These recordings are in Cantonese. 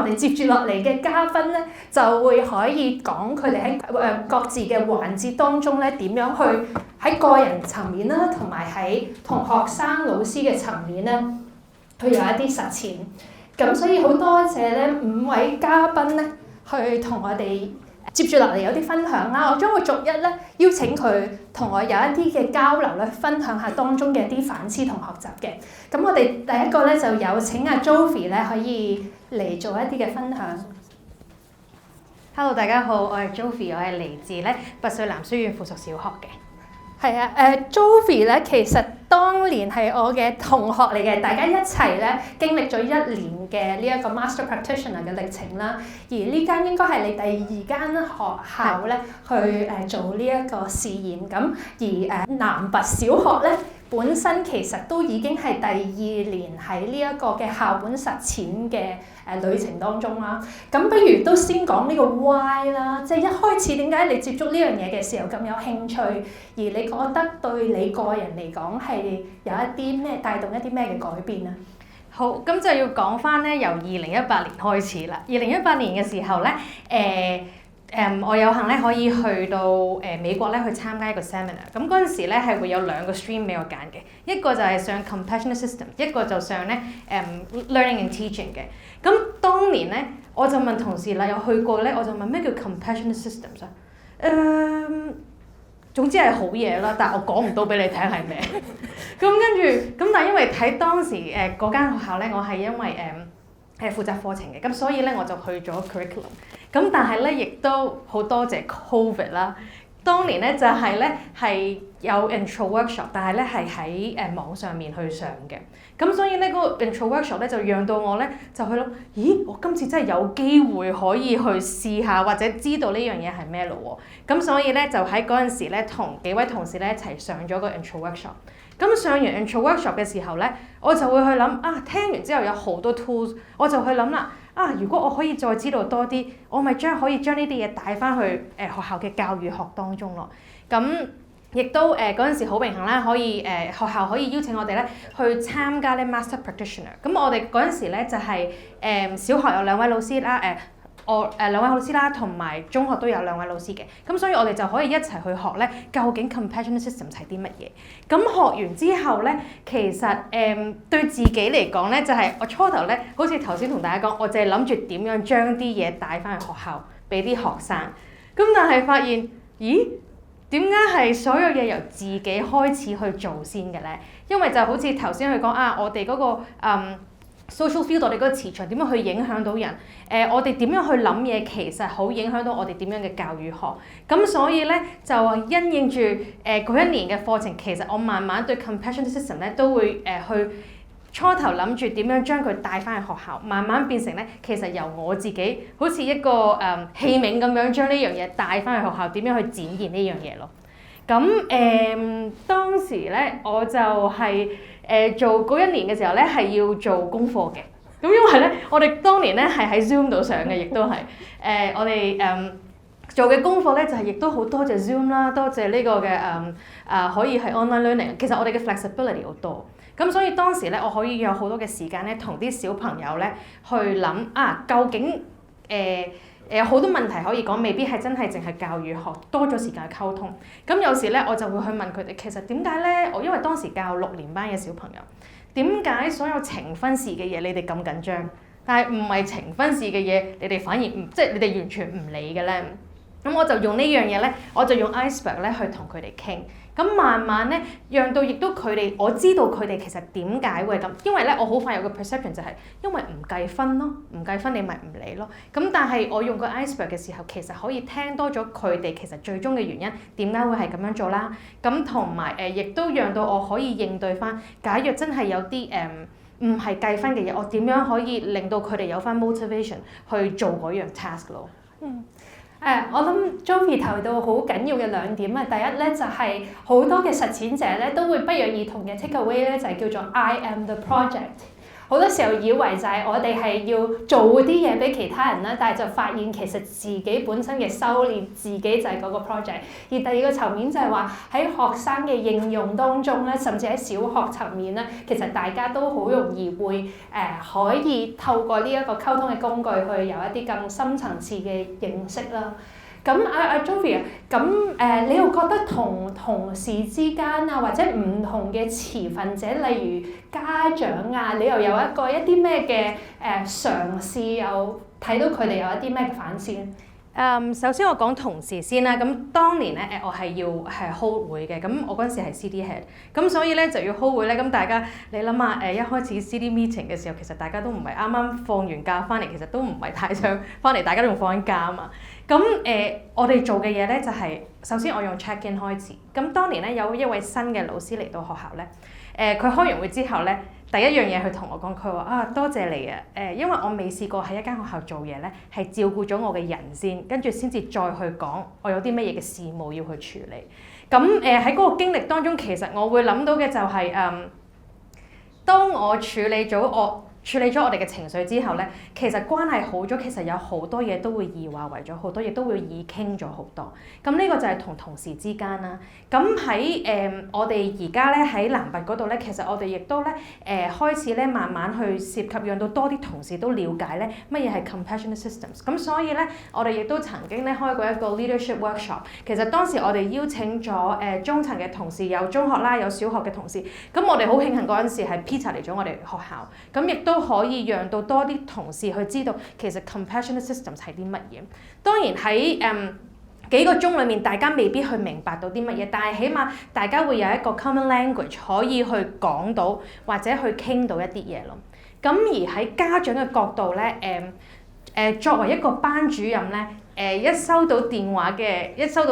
我哋接住落嚟嘅嘉賓咧，就會可以講佢哋喺各自嘅環節當中咧，點樣去喺個人層面啦，同埋喺同學生老師嘅層面咧，去有一啲實踐。咁所以好多謝咧5位嘉賓咧，去同我哋接住落嚟有啲分享啦。我將會逐一咧邀請佢同我有一啲嘅交流咧，分享下當中嘅一啲反思同學習嘅。咁我哋第一個咧就有請阿 Jovi 咧可以嚟做一啲嘅分享。Hello， 大家好，我係 Jovi， 我係嚟自咧拔萃男書院附屬小學嘅。係啊，Jovi 咧其實當年係我嘅同學嚟嘅，大家一齊咧經歷咗1年嘅呢一個 Master Practitioner 嘅歷程啦。而呢間應該係你第2間學校咧去做呢一個試驗咁，而男拔小學咧本身其實都已經係第2年喺呢一個嘅校本實踐嘅旅程當中啦。咁不如都先講呢個 why 啦，即係一開始點解你接觸呢樣嘢嘅時候咁有興趣，而你覺得對你個人嚟講係有一啲咩帶動一啲咩嘅改變啊？好，咁就要講翻咧，由2018年開始啦。2018年嘅時候咧，我有幸咧可以去到美國咧去參加一個 seminar。咁嗰陣時咧係會有2個 stream 俾我揀嘅，一個就係上 compassionate system， 一個就上咧learning and teaching 嘅。咁當年咧我就問同事啦，有去過咧，我就問咩叫 compassionate systems 啊？總之係好嘢啦，但係我講唔到俾你聽係咩。咁跟住，咁但係因為睇當時嗰間學校咧，我係因為係負責課程嘅，咁所以咧我就去咗 curriculum。咁但係咧，亦都好多謝 COVID 啦。當年咧就係咧係有 intro workshop， 但係咧係喺網上面去上嘅。咁所以咧嗰個 intro workshop 咧就讓到我咧就去諗，咦，我今次真係有機會可以去試下或者知道呢樣嘢係咩咯喎。咁所以咧就喺嗰陣時咧同幾位同事咧一齊上咗個 intro workshop。咁上完 intro workshop 嘅時候咧，我就會去諗啊，聽完之後有好多 tools， 我就去諗啦。啊！如果我可以再知道多啲，我咪可以將呢啲嘢帶翻去學校嘅教育學當中咯。咁亦都嗰陣時好榮幸啦，可以學校可以邀請我哋咧去參加咧 Master Practitioner。咁我哋嗰陣時咧就係小學有2位老師啦，我2位老師啦，同埋中學都有2位老師嘅。咁所以我哋就可以一齊去學咧，究竟 compassionate systems 係啲乜嘢？咁學完之後咧，其實對自己嚟講咧，就係我初頭咧，好似頭先同大家講，我淨係諗住點樣將啲嘢帶翻去學校俾啲學生。咁但係發現，咦？點解係所有嘢由自己開始去做先嘅咧？因為就好似頭先佢講啊，我哋嗰個social field， 我哋嗰個磁場點樣去影響到人？我哋點樣去諗嘢，其實好影響到我哋點樣嘅教育學。咁所以咧，就因應住嗰1年嘅課程，其實我慢慢對 compassion system 咧都會去初頭諗住點樣將佢帶翻去學校，慢慢變成咧，其實由我自己好似一個器皿咁樣將呢樣嘢帶翻去學校，點樣去展現呢樣嘢咯。咁當時咧，我就係做嗰1年嘅時候咧，係要做功課嘅。咁因為咧，我哋當年咧係喺 Zoom 度上嘅，亦都係我哋做嘅功課咧，就係亦都好多謝 Zoom 啦，多謝呢個嘅可以係 online learning。其實我哋嘅 flexibility 好多，咁所以當時咧，我可以有好多嘅時間咧，同啲小朋友咧去諗啊，究竟有好多問題可以講，未必係真係淨係教育學，多咗時間去溝通。咁有時咧，我就會去問佢哋，其實點解咧？我因為當時教6年班嘅小朋友，點解所有呈分試嘅嘢你哋咁緊張，但係唔係呈分試嘅嘢，你哋反而唔即係你哋完全唔理嘅咧？咁我就用呢樣嘢咧，我就用 iceberg 咧去同佢哋傾。咁慢慢咧，讓到亦都佢哋，我知道佢哋其實點解會咁，因為咧我好快有個 perception 就係因為唔計分咯，唔計分你咪唔理咯。咁但係我用個 iceberg 嘅時候，其實可以聽多咗佢哋其實最終嘅原因點解會係咁樣做啦。咁同埋亦都讓到我可以應對翻，假若真係有啲唔係計分嘅嘢，我點樣可以令到佢哋有翻 motivation 去做嗰樣 task 咯。我諗 Jovi 提到好緊要嘅2點啊，第一咧就係好多嘅實踐者咧都會不約而同嘅 take away 咧就係叫做 I am the project。好多時候以為就係我哋係要做啲嘢俾其他人啦，但係就發現其實自己本身嘅修練，自己就係嗰個 project。而第二個層面就係話喺學生嘅應用當中咧，甚至喺小學層面咧，其實大家都好容易會可以透過呢一個溝通嘅工具去有一啲更深層次嘅認識啦。咁阿 Jovi 咁你又覺得同事之間啊，或者唔同嘅持份者，例如家長啊，你又有一啲咩嘅嘗試，又睇到佢哋有一啲咩嘅反思？首先我講同事先啦，咁當年咧我係要hold 會嘅，咁我嗰陣時係 CD head，咁所以咧就要 hold 會咧，咁大家你諗下一開始 CD meeting 嘅時候，其實大家都唔係啱啱放完假翻嚟，其實都唔係太想翻嚟，大家都仲放緊假啊嘛。咁我哋做嘅嘢咧就係、首先我用 check in 開始，咁當年咧有一位新嘅老師嚟到學校咧，佢開完會之後咧。第一樣嘢佢同我講，佢話多謝你啊，因為我未試過喺一間學校做嘢咧，係照顧咗我嘅人先，跟住先至再去講我有啲乜嘢嘅事務要去處理。咁喺嗰個經歷當中，其實我會諗到嘅就係、當我處理咗我哋嘅情緒之後咧，其實關係好咗，其實有好多嘢都會易話為咗，好多嘢都會易傾咗好多。咁呢個就係同事之間啦。咁喺我哋而家咧喺南拔嗰度咧，其實我哋亦都咧開始咧慢慢去涉及，讓到多啲同事都了解咧乜嘢係 compassionate systems。咁所以咧，我哋亦都曾經咧開過一個 leadership workshop。其實當時我哋邀請咗中層嘅同事，有中學啦，有小學嘅同事。咁我哋好慶幸嗰陣時係 Peter 嚟咗我哋學校，咁亦都可以讓到多啲同事去知道其實 compassionate systems 係啲乜嘢。當然喺幾個鐘裡面，大家未必去明白到啲乜嘢，但係起碼大家會有一個 common language 可以去講到或者去傾到一啲嘢咯。咁而喺家長嘅角度咧，作為一個班主任咧，一收到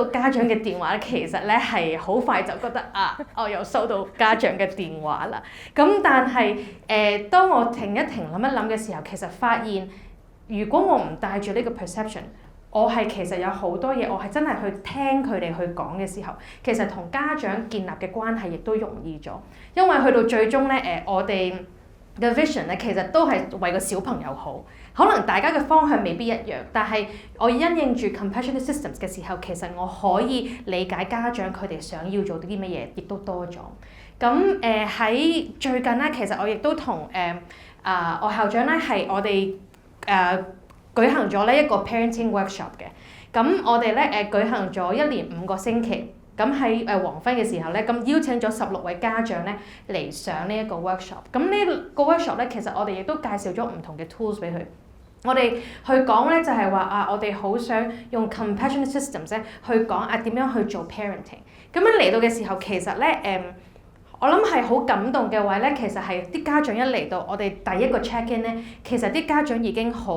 家長嘅電話咧，其實咧係好快就覺得我又收到家長嘅電話啦。咁但係當我停一停諗一諗嘅時候，其實發現如果我唔帶住呢個 perception， 我係其實有好多嘢，我係真係去聽佢哋去講嘅時候，其實同家長建立嘅關係亦都容易咗。因為去到最終咧，我哋嘅 vision 咧，其實都係為個小朋友好。可能大家嘅方向未必一樣，但係我因應住 compassionate systems 嘅時候，其實我可以理解家長佢哋想要做啲乜嘢，亦都多咗。咁喺最近咧，其實我亦都同我校長咧係我哋舉行咗呢一個 parenting workshop 嘅。咁我哋咧舉行咗1連5個星期。咁喺黃昏嘅時候咧，咁邀請咗16位家長咧嚟上呢一個 workshop。咁呢個 workshop 咧，其實我哋亦都介紹咗唔同嘅 tools 俾佢。我哋去講咧就係話我哋好想用 compassionate systems 咧去講點樣去做 parenting。咁樣嚟到嘅時候，其實咧我諗係好感動嘅位咧，其實係啲家長一嚟到我哋第一個 check in 咧，其實啲家長已經好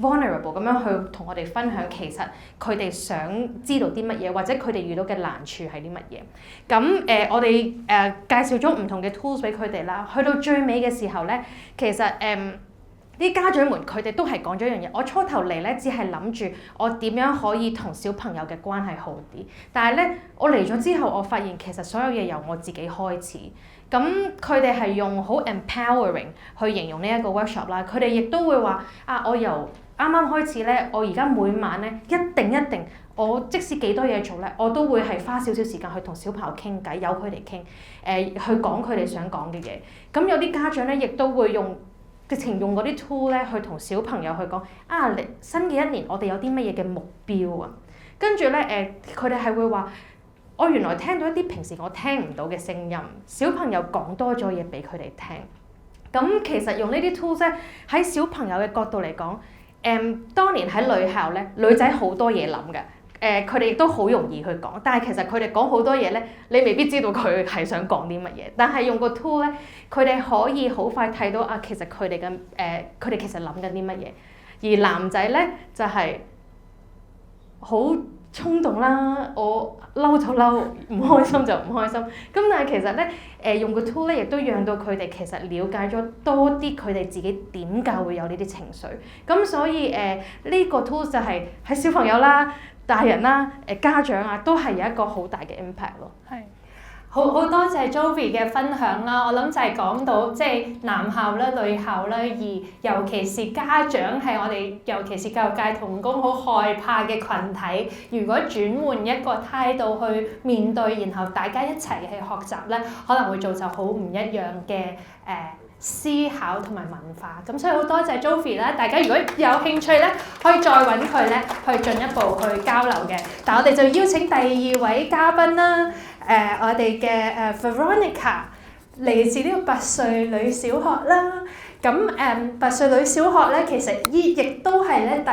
vulnerable 咁樣去同我哋分享，其實佢哋想知道啲乜嘢，或者佢哋遇到嘅難處係啲乜嘢。咁我哋介紹咗唔同嘅 tools 俾佢哋啦。去到最尾嘅時候咧，其實啲家長們佢哋都係講咗一樣嘢，我初頭嚟咧只係諗住我點樣可以同小朋友嘅關係好啲，但係咧我嚟咗之後，我發現其實所有嘢由我自己開始。咁佢哋係用好 empowering 去形容呢一個 workshop 啦。佢哋亦都會話我由啱啱開始咧，我而家每晚咧一定，我即使幾多嘢做咧，我都會係花少少時間去同小朋友傾偈，由佢哋傾去講佢哋想講嘅嘢。咁有啲家長咧亦都會直情用嗰啲 tool 咧去同小朋友去講新嘅一年我哋有啲乜嘢嘅目標啊，跟住咧佢哋係會話我原來聽到一啲平時我聽唔到嘅聲音，小朋友講多咗嘢俾佢哋聽。咁其實用呢啲 tools 咧喺小朋友嘅角度嚟講，當年喺女校咧，女仔好多嘢諗嘅。佢哋亦都好容易去講，但係其實佢哋講好多嘢咧，你未必知道佢係想講啲乜嘢。但係用個 tool 咧，佢哋可以好快睇到其實佢哋其實諗緊啲乜嘢。而男仔咧就係好衝動啦，我嬲就嬲，唔開心就唔開心。咁但係其實咧，用個 tool 咧，亦都讓到佢哋其實了解咗多啲佢哋自己點解會有呢啲情緒。咁所以呢個 tool 就係喺小朋友啦、大人啦、家長啊，都係有一個好大嘅 impact 咯。係。好多謝 Jovi 嘅分享啦，我諗就係講到即係男校啦、女校啦，而尤其是家長係我哋，尤其是教育界同工好害怕嘅群體。如果轉換一個態度去面對，然後大家一齊去學習咧，可能會造就好唔一樣嘅思考同埋文化。咁所以好多謝 Jovi 啦，大家如果有興趣咧，可以再揾佢咧去進一步去交流嘅。但係我哋就邀請第二位嘉賓啦。我哋嘅Veronica 嚟自呢個拔萃女小學啦，咁拔萃女小學咧，其實亦都係咧第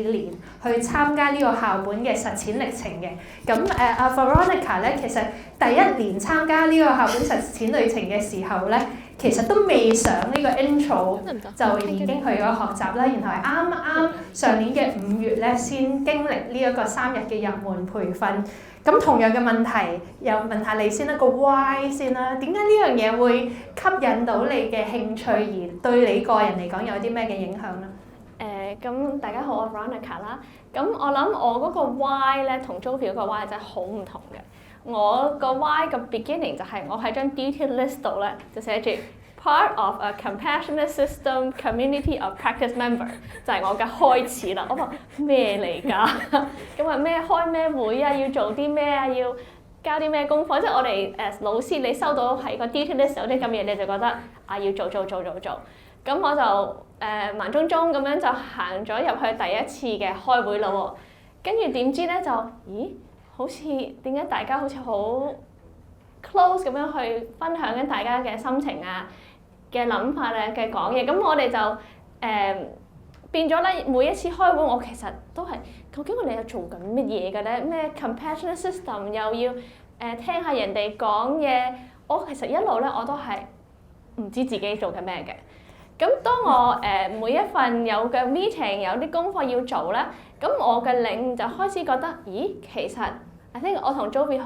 2年去參加呢個校本嘅實踐歷程嘅。咁阿 Veronica 咧，其實第1年參加呢個校本實踐旅程嘅時候咧，其實都未上呢個 intro 就已經去咗學習啦，然後係啱上年嘅5月咧先經歷呢一個3日嘅入門培訓。咁同樣嘅問題，又問下你先啦，個 why 先啦，點解呢樣嘢會吸引到你嘅興趣，而對你個人嚟講有啲咩嘅影響咧？咁大家好，我係 Veronica 啦。咁我諗我嗰個 why 咧，同 Jovi 嗰個 why 真係好唔同嘅。我個 why 個 beginning 就係我喺張 duty list 度咧，就寫住 part of a compassionate system community of practice member， 就係我嘅開始啦。我話咩嚟㗎？咁話咩開咩會啊？要做啲咩啊？要交啲咩功課？即係我哋老師，你收到喺個 duty list 有啲咁嘢，你就覺得要做。咁我就盲中中咁樣就行咗入去第一次嘅開會啦喎。跟住點知咧就好似點解大家好似好 close 咁樣去分享緊大家嘅心情啊嘅諗法咧嘅講嘢，咁我哋就變咗咧每一次開會，我其實都係究竟我哋係做緊乜嘢嘅咧？咩 compassionate system 又要聽下人哋講嘢，我其實一路咧我都係唔知自己做緊咩嘅。咁當我每一份有嘅 meeting 有啲功課要做咧，咁我嘅領就開始覺得，其實 I think 我同 Jovi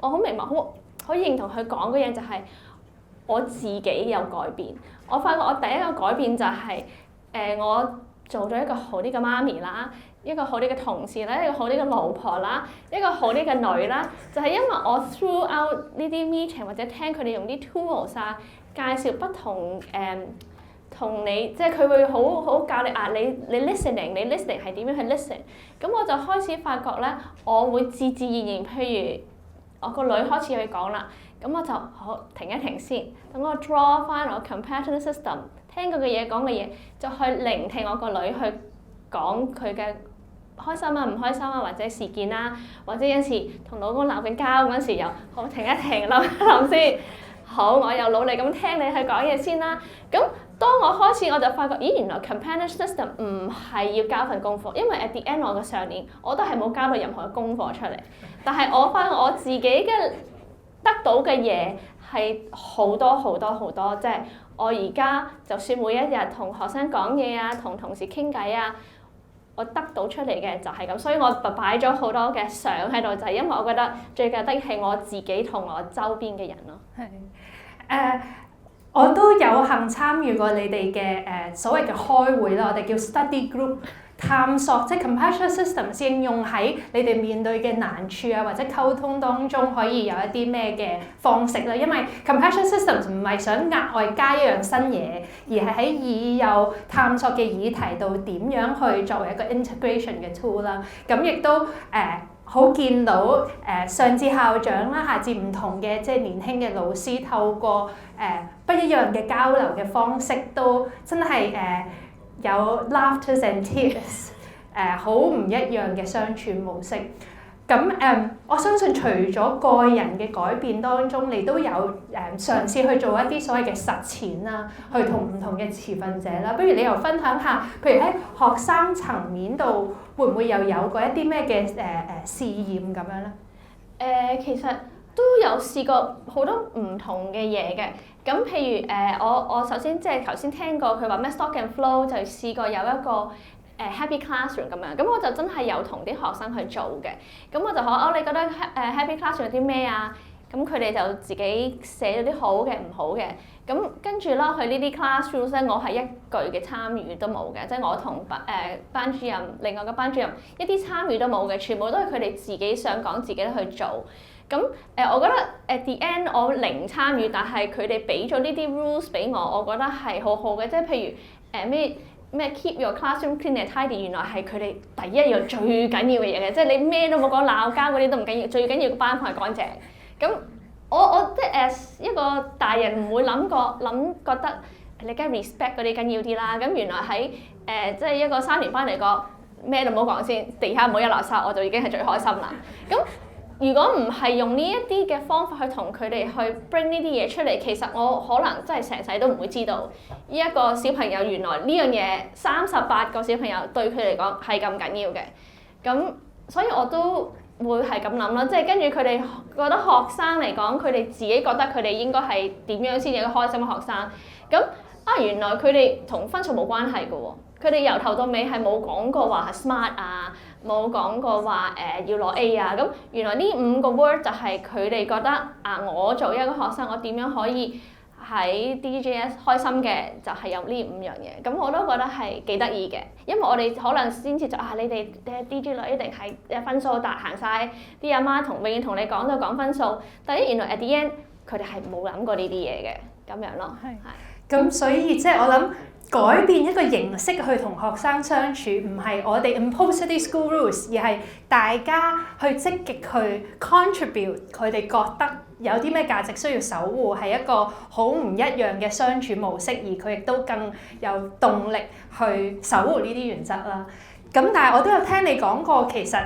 我好明白，好認同佢講嘅嘢就係我自己有改變。我發覺我第一個改變就係我做咗一個好啲嘅媽咪啦，一個好啲嘅同事啦，一個好啲嘅老婆啦，一個好啲嘅女啦，就係因為我 throughout 呢啲 meeting 或者聽佢哋用啲 tools 啊，介紹不同同你，即係佢會好教你你 listening 係點樣去 listen。咁我就開始發覺咧，我會自然，譬如我個女開始去講啦，咁我就好停一停先，等我 draw 翻我 compassionate system， 聽佢嘅嘢講嘅嘢，就去聆聽我個女去講佢嘅開心啊、唔開心啊，或者事件啦，或者有時同老公鬧緊交嗰陣時，又好停一停，諗一諗先。好，我又努力咁聽你去講嘢先啦。咁當我開始我就發覺，原來 compassionate system 唔係要交份功課，因為 at the end 我嘅上年我都係冇交到任何嘅功課出嚟。但係我發現我自己嘅得到嘅嘢係好多，即係我而家就算每一日同學生講嘢啊，同同事傾偈啊，我得到出嚟嘅就係咁，所以我就擺咗好多嘅相喺度，就係因為我覺得最緊要係我自己同我周邊嘅人咯。係我都有幸參與過你哋嘅所謂嘅開會啦，我哋叫 study group 探索，即係 compassionate systems 應用喺你哋面對嘅難處啊，或者溝通當中可以有一啲咩嘅方式啦。因為 compassionate systems 唔係想額外加一樣新嘢，而係喺已有探索嘅議題度點樣去作為一個 integration 嘅 tool 啦。咁亦都好見到上至校長啦，下至唔同嘅即係年輕嘅老師，透過不一樣嘅交流嘅方式，都真係有 laughter and tears， 好唔一樣嘅相處模式。咁我相信除咗個人嘅改變當中，你都有嘗試去做一啲所謂嘅實踐啦，去同唔同嘅持份者啦。不如你又分享下，譬如喺學生層面度，會唔會又有過一啲咩嘅試驗咁樣咧？其實都有試過好多唔同嘅嘢嘅。咁譬如我首先即係頭先聽過佢話咩 Stock and Flow， 就試過有一個Happy Classroom 咁樣，咁我就真係有同啲學生去做嘅。咁我就你覺得Happy Classroom 有啲咩啊？咁佢哋就自己寫咗啲好嘅、唔好嘅。咁跟住啦，去呢啲 classrooms 咧，我係一句嘅參與都冇嘅，即係我同班主任、另外嘅班主任一啲參與都冇嘅，全部都係佢哋自己想講，自己都去做。咁我覺得at the end 我零參與，但係佢哋俾咗呢啲 rules 俾我覺得係好好嘅，即係譬如咩 keep your classroom clean and tidy， 原來係佢哋第一樣最緊要嘅嘢嘅，即係你咩都冇講，鬧交嗰啲都唔緊要，最緊要個班房係乾淨。咁我即係一個大人唔會覺得你梗係 respect 嗰啲緊要啲啦。咁原來喺即係一個3年班嚟講，咩都唔好講先，地下唔好有垃圾，我就已經係最開心啦。咁如果唔係用呢一啲嘅方法去同佢哋去 bring 呢啲嘢出嚟，其實我可能真係成世都唔會知道呢一個小朋友原來呢樣嘢38個小朋友對佢嚟講係咁緊要嘅。咁所以我都會係咁諗啦，即係跟住佢哋覺得學生嚟講，佢哋自己覺得佢哋應該係點樣先至一個開心嘅學生。咁原來佢哋同分數冇關係嘅喎，佢哋由頭到尾係冇講過話係 smart 啊，冇講過話要攞 A 啊。咁原來呢5個 word 就係佢哋覺得我做一個學生，我點樣可以喺 DGS 開心嘅，就係有呢5樣嘢。咁我都覺得係幾得意嘅，因為我哋可能先至就你哋DG 女一定係分數大行晒，啲阿媽永遠同你講就講分數，但係原來 at the end 佢哋係冇諗過呢啲嘢嘅，咁樣咯。係。咁所以即係我諗改變一個形式去同學生相處，唔係我哋 impose 啲 school rules， 而係大家去積極去 contribute 佢哋覺得有啲咩價值需要守護，係一個好唔一樣嘅相處模式，而佢亦都更有動力去守護呢啲原則啦。咁但係我都有聽你講過，其實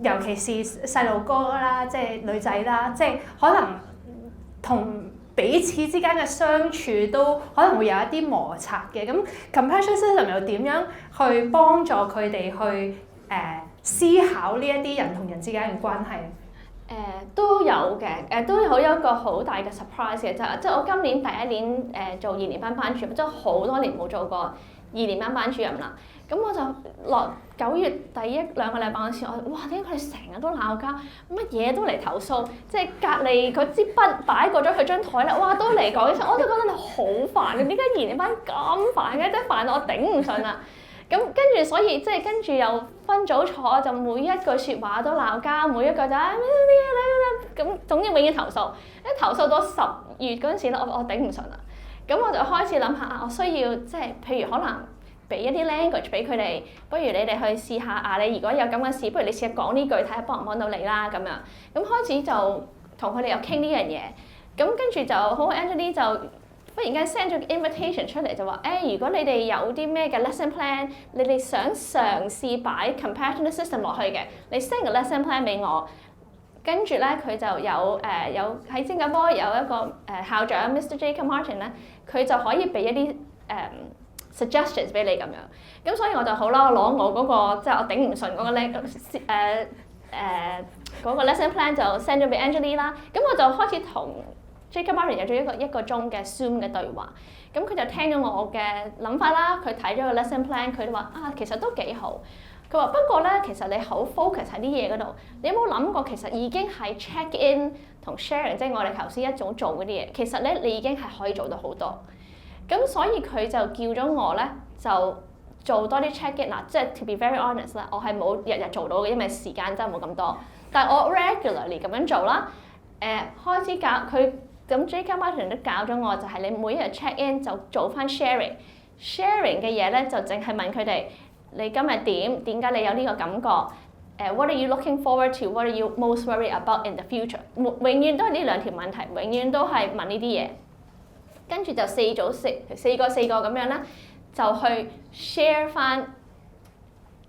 尤其是細路哥啦，即係女仔啦，即係可能同彼此之間嘅相處都可能會有一啲摩擦嘅。咁 compassion system 又點樣去幫助佢哋去思考呢一啲人同人之間嘅關係？都有嘅，都有一個好大嘅 surprise 嘅，即係我今年第1年做2年班班主任，即係好多年冇做過2年班班主任啦。咁我就落9月第1、2個禮拜嗰時，哇！點解佢哋成日都鬧交，乜嘢都嚟投訴，即係隔離佢支筆擺過咗佢張台咧，哇！都嚟講，我就覺得你好煩嘅，點解2年班咁煩嘅？真係煩到我頂唔順啦。咁跟住所以即係跟住又分組坐，就每一句説話都鬧交，每一句就咁，總之永遠投訴。一投訴到10月嗰陣時咧，我頂唔順啦。咁我就開始諗下我需要即係譬如可能俾一啲 language 俾佢哋，不如你哋去試下你如果有咁嘅事，不如你試下講呢句睇下幫唔幫到你啦咁樣。咁開始就同佢哋又傾呢樣嘢，咁跟住就好 Angeline 就忽然間 send 咗個 invitation 出嚟就話如果你哋有啲咩嘅 lesson plan， 你哋想嘗試擺 compassionate system 落去嘅，你 send 個 lesson plan 俾我。跟住咧佢就有喺新加坡有一個校長 Mr. Jacob Martin 咧，佢就可以俾一啲suggestions 俾你咁樣。咁所以我就好啦，我攞我嗰個即係我頂唔順嗰個嗰個 lesson plan 就 send 咗俾 Angeline 啦。咁我就開始同Jacob Martin 有咗一個鐘嘅 Zoom 嘅對話。咁佢就聽咗我嘅諗法啦，佢睇咗個 lesson plan， 佢就話其實都幾好。佢話不過咧，其實你好 focus 喺啲嘢嗰度，你有冇諗過其實已經係 check in 同 sharing， 即係我哋頭先一早做嗰啲嘢，其實咧你已經係可以做到好多。咁所以佢就叫咗我咧，就做多啲 check in 嗱，即係 to be very honest 啦，我係冇日日做到嘅，因為時間真係冇咁多。但係我 regularly 咁樣做啦，開始教佢咁 Jacob Martin 都教咗我，就係你每一日 check in 就做翻 sharing 嘅嘢咧，就淨係問佢哋。你今日點解你有呢個感覺？What are you looking forward to? What are you most worried about in the future? 永遠都係呢兩條問題，永遠都係問呢啲嘢。跟住就4個咁樣咧，就去 share 翻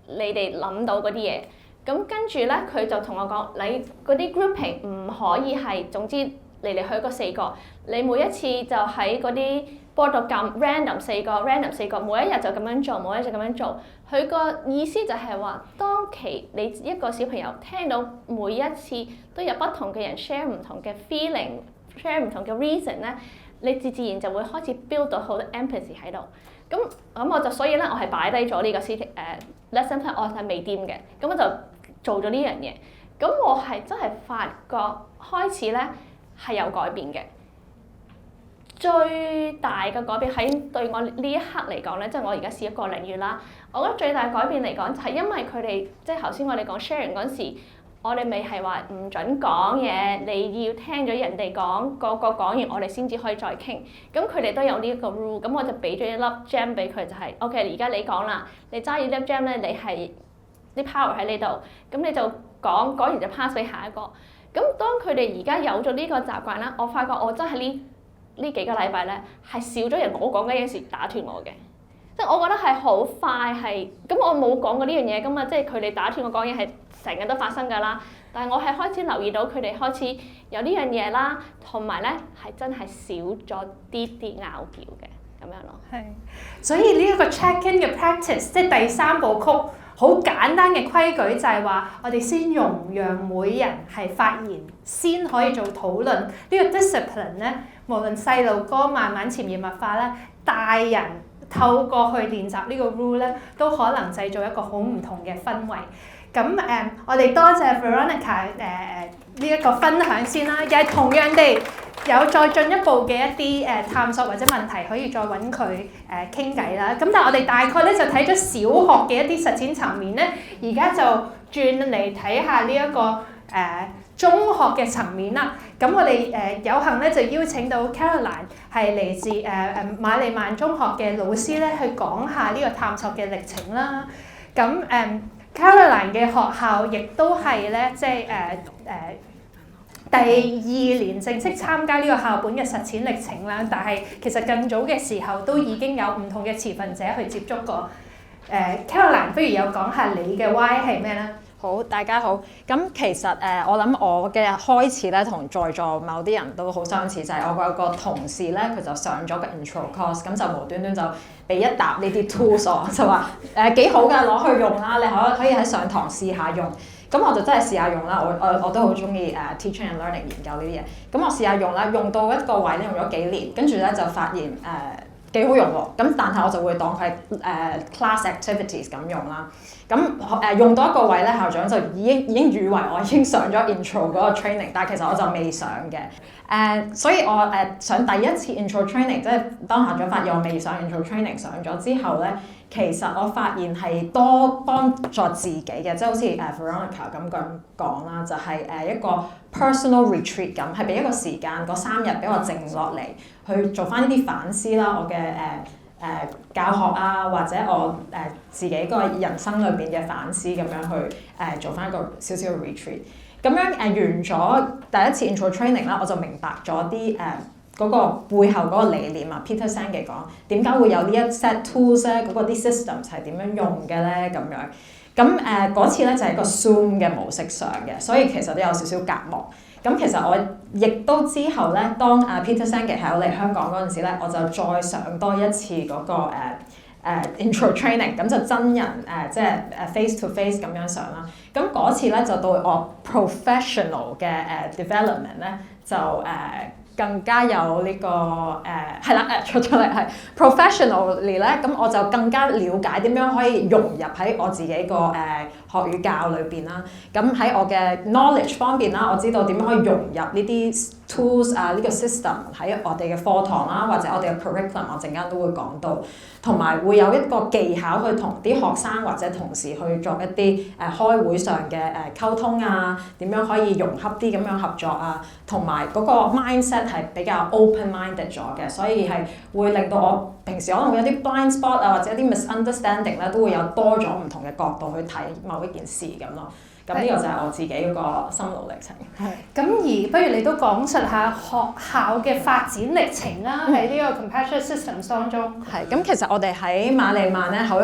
你哋諗到嗰啲嘢。咁跟住咧，佢就同我講：你嗰啲 grouping 唔可以係總之嚟嚟去嗰4個，你每一次就喺嗰啲board度撳 random 4個，每一日就咁樣做，每一日就咁樣做。佢個意思就係話，當你一個小朋友聽到每一次都有不同嘅人 share 唔同嘅 feeling，share 唔同嘅 reason 咧，你自然就會開始 build 到好多 empathy 喺度。咁我就所以咧，我係擺低咗呢個lesson plan， 我係未掂嘅。咁我就做咗呢樣嘢。咁我係真係發覺開始咧係有改變嘅。最大嘅改變喺對我呢一刻嚟講咧，即係我而家試咗1個零月啦。我覺得最大改變嚟講就係因為佢哋即係頭先我哋講 sharing 嗰陣時，我哋咪係話唔準講嘢，你要聽咗人哋講，個講完我哋先至可以再傾。咁佢哋都有呢一個 rule，咁我就俾咗一粒 gem 俾佢，就係 OK， 而家你講啦，你揸住粒 gem 咧，你係啲 power 喺呢度，咁你就講完就 pass 俾下一個。咁當佢哋而家有咗呢個習慣啦，我發覺我真係呢幾個禮拜咧係少咗人我講緊嘅事打斷我嘅。即係我覺得係好快係，咁我冇講過呢樣嘢噶嘛，即係佢哋打斷我講嘢係成日都發生㗎啦。但係我係開始留意到佢哋開始有呢樣嘢啦，同埋咧係真係少咗啲拗撬嘅咁樣咯。係，所以呢一個 check-in 嘅 practice， 即係第3部曲，好簡單嘅規矩就係話，我哋先容讓每人係發言，先可以做討論。呢個 discipline 咧，無論細路哥慢慢潛移默化啦，大人透過去練習呢個 rule 咧，都可能製造一個好唔同嘅氛圍。咁我哋多謝 Veronica 呢一個分享先啦，又係同樣地有再進一步嘅一啲探索或者問題可以再揾佢傾偈啦。咁但係我哋大概咧就睇咗小學嘅一啲實踐層面咧，而家就轉嚟睇下呢一個中學嘅層面啦。咁我哋有幸咧就邀請到 Caroline 係嚟自瑪麗曼中學嘅老師咧，去講下呢個探索嘅歷程啦。咁Caroline 嘅學校亦都係咧，即係第2年正式參加呢個校本嘅實踐歷程啦。但係其實更早嘅時候都已經有唔同嘅持份者去接觸過。Caroline， 不如有講下你嘅 why 係咩咧？好，大家好。咁其實我諗我嘅開始咧，同在座某啲人都好相似，就係我有個同事咧，佢就上咗個 intro course，咁就無端端就俾一沓呢啲 tools 我，就話幾好㗎，攞去用啦，你可以喺上堂試下用。咁我就真係試下用啦，我都好中意teaching and learning 研究呢啲嘢。咁我試下用啦，用到一個位咧，用咗幾年，跟住咧就發現幾好用喎。咁但係我就會當佢係class activities 咁用啦。咁用到一個位咧，校長就已經以為我已經上咗 intro 嗰個 training， 但係其實我就未上嘅。所以我上第一次 intro training， 即係當校長發現我未上 intro training， 上咗之後咧，其實我發現係多幫助自己嘅，即係好似Veronica 咁講啦，就係一個 personal retreat 咁，係俾一個時間嗰3日俾我靜落嚟去做翻呢啲反思啦，我嘅教學啊，或者我自己個人生裏邊嘅反思咁樣去做翻一個少少嘅 retreat。咁樣完咗第一次 intro training 啦，我就明白咗啲嗰個背後嗰個理念啊。Peter Senge 講點解會有呢一 set tools 咧，嗰個啲 systems 係點樣用嘅咧咁樣。咁嗰次咧就係一個 Zoom 嘅模式上嘅，所以其實都有少少隔膜。咁其實我亦都之後咧，當Peter Senge 係我嚟香港嗰陣時咧，我就再上多一次嗰個intro training， 咁就真人即係face to face 咁樣上啦。咁嗰次咧就到我 professional 嘅development 咧就更加有呢個係啦出嚟係 professionally 咧，咁我就更加了解點樣可以融入喺我自己個學與教裏邊啦。咁喺我嘅 knowledge 方面啦，我知道點樣可以融入呢啲 tools 呢個 system 喺我哋嘅課堂啦，或者我哋嘅 curriculum， 我陣間都會講到，同埋會有一個技巧去同啲學生或者同事去做一啲開會上嘅溝通啊，點樣可以融洽啲咁樣合作啊，同埋嗰個 mindset 係比較 open-minded 咗嘅，所以係會令到我平時可能會有啲 blind spot 啊，或者啲 misunderstanding 咧，都會有多咗唔同嘅角度去睇某一件事咁咯。咁呢個就係我自己嗰個心路歷程。係。咁而不如你都講述下學校嘅發展歷程啦，喺呢個 compassionate systems 當中。係。咁其實我哋喺瑪麗曼咧，好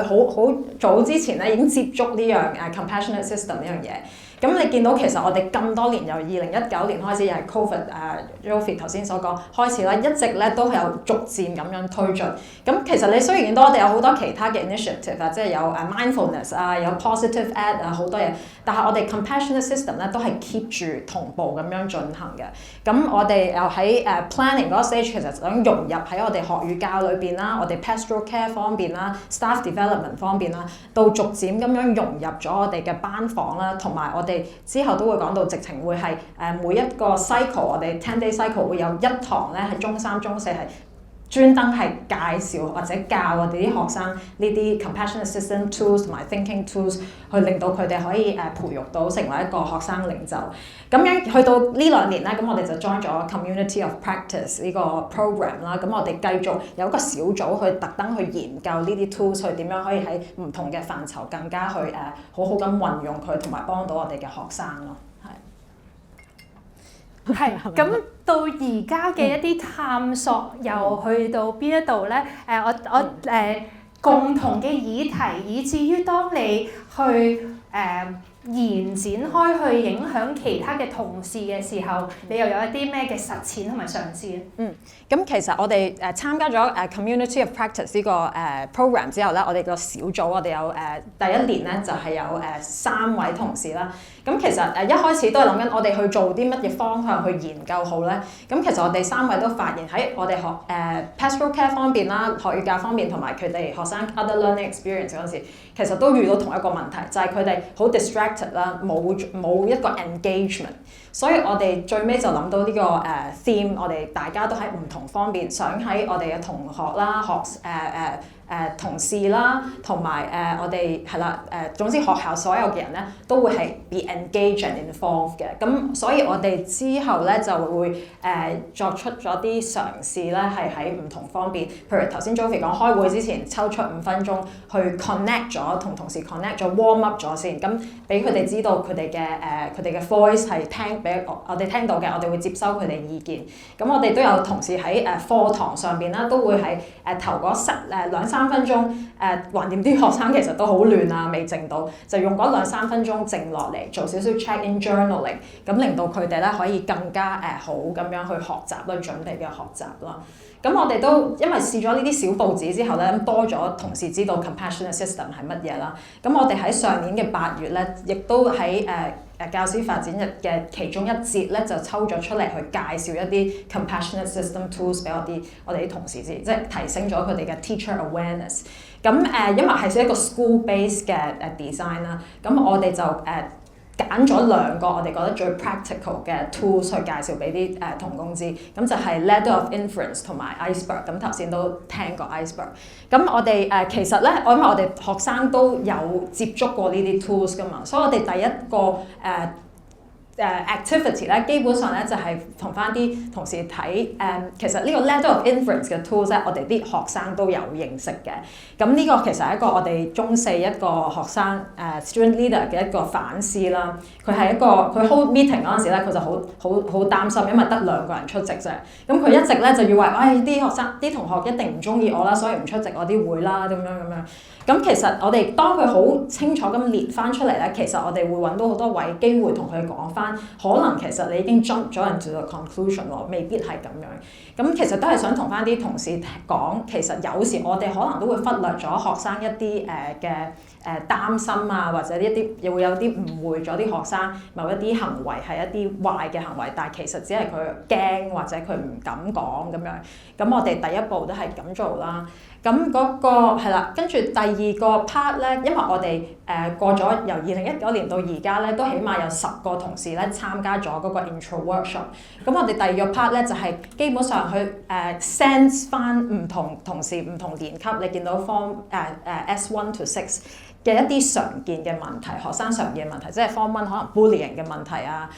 早之前咧已經接觸呢樣compassionate system 呢樣嘢。咁你見到其實我哋咁多年，由2019年開始，又係 COVID，Jovi 頭先所講開始啦，一直咧都有逐漸咁樣推進。咁其實你雖然見到我哋有好多其他嘅 initiative 啊，即係有mindfulness 啊，有 positive ed 啊，好多嘢，但係我哋 compassionate system 咧都係 keep 住同步咁樣進行嘅。咁我哋又喺planning 嗰個 stage， 其實想融入喺我哋學與教裏邊啦，我哋 pastoral care 方面啦 ，staff development 方面啦，到逐漸咁樣融入咗我哋嘅班房啦，同埋我哋之後都會講到，直情會係每一個 cycle， 我哋 10-day cycle 會有一堂咧係中3、中4係專登係介紹或者教我哋啲學生呢啲 compassionate system tools 同埋 thinking tools， 去令到佢哋可以培育到成為一個學生領袖。咁樣去到呢2年咧，咁我哋就 join 咗 Community of Practice 呢個 program 啦。咁我哋繼續有一個小組去特登去研究呢啲 tools， 去點樣可以喺唔同嘅範疇更加去好好咁運用佢，同埋幫到我哋嘅學生咯。係，咁到而家嘅一啲探索又去到邊一度咧？共同嘅議題，以至於當你去延展開去影響其他嘅同事嘅時候，你又有一啲咩嘅實踐同埋嘗試咧？咁其實我哋參加咗Community of Practice 呢個program 之後咧，我哋個小組我哋有第1年咧就係有3位同事啦。咁其實一開始都係諗緊我哋去做啲乜嘢方向去研究好咧。咁其實我哋3位都發現喺我哋學pastoral care 方面啦、學與教方面同埋佢哋學生 other learning experience 嗰陣時，其實都遇到同一個問題，就係佢哋好 distracted 啦，冇一個 engagement。所以我哋最尾就諗到呢個theme， 我哋大家都喺唔同方面想喺我哋嘅同學啦、同事啦，同埋我哋係啦總之學校所有嘅人咧都會係 be engaged and involved 嘅。咁所以我哋之後咧就會作出咗啲嘗試咧，係喺唔同方面，譬如頭先 Jovi 講開會之前抽出5分鐘去 connect 咗同同事 connect 咗 warm up 咗先，咁俾佢哋知道佢哋嘅 voice 係聽俾我哋聽到嘅，我哋會接收佢哋意見。咁我哋都有同事喺課堂上邊啦，都會喺頭嗰2-3分鐘橫掂啲學生其實都好亂啊，未靜到，就用嗰2-3分鐘靜落嚟做少少 check-in journaling， 咁令到佢哋咧可以更加好咁樣去學習啦，準備嘅學習啦。咁我哋都因為試咗呢啲小報紙之後咧，多咗同事知道 compassionate system 係乜嘢啦。咁我哋喺上年嘅8月咧，亦都喺教師發展日嘅其中一節咧，就抽咗出嚟去介紹一啲 compassionate system tools 俾我哋啲同事知，即係提升咗佢哋嘅 teacher awareness。咁因為係一個 school base 嘅design 啦，咁我哋就揀咗2個我哋覺得最 practical 嘅 tools 去介紹俾啲同工知，咁就係 ladder of influence 同埋 iceberg。咁頭先都聽過 iceberg。咁我哋其實咧，因為我哋學生都有接觸過呢啲 tools 噶嘛，所以我哋第一個activity 咧，基本上咧就係同翻啲同事睇其實呢個 ladder of influence 嘅 tools 咧，我哋啲學生都有認識嘅。咁呢個其實係一個我哋中4一個學生student leader 嘅一個反思啦。佢hold meeting 嗰陣時咧，佢就好擔心，因為得2個人出席啫。咁佢一直咧就以為，啲同學一定唔中意我啦，所以唔出席我啲會啦，咁樣。咁其實我哋當佢好清楚咁列翻出嚟咧，其實我哋會揾到好多位機會同佢講翻，可能其實你已經 jump 咗 into the conclusion 喎，未必係咁樣。咁其實都係想同翻啲同事講，其實有時我哋可能都會忽略咗學生一啲嘅擔心啊，或者一啲又會有啲誤會咗啲學生某一啲行為係一啲壞嘅行為，但係其實只係佢驚或者佢唔敢講咁樣。咁我哋第一步都係咁做啦。咁嗰個係啦，跟住第2個 part 咧，因為我哋過咗由2019年到而家咧，都起碼有10個同事咧參加咗嗰個 intro workshop。咁我哋第2個 part 咧就係基本上去sense 翻唔同同事唔同年級，你見到 form S1 to 6嘅一啲常見嘅問題，學生常見嘅問題，即係 form 1可能 bullying 嘅問題啊，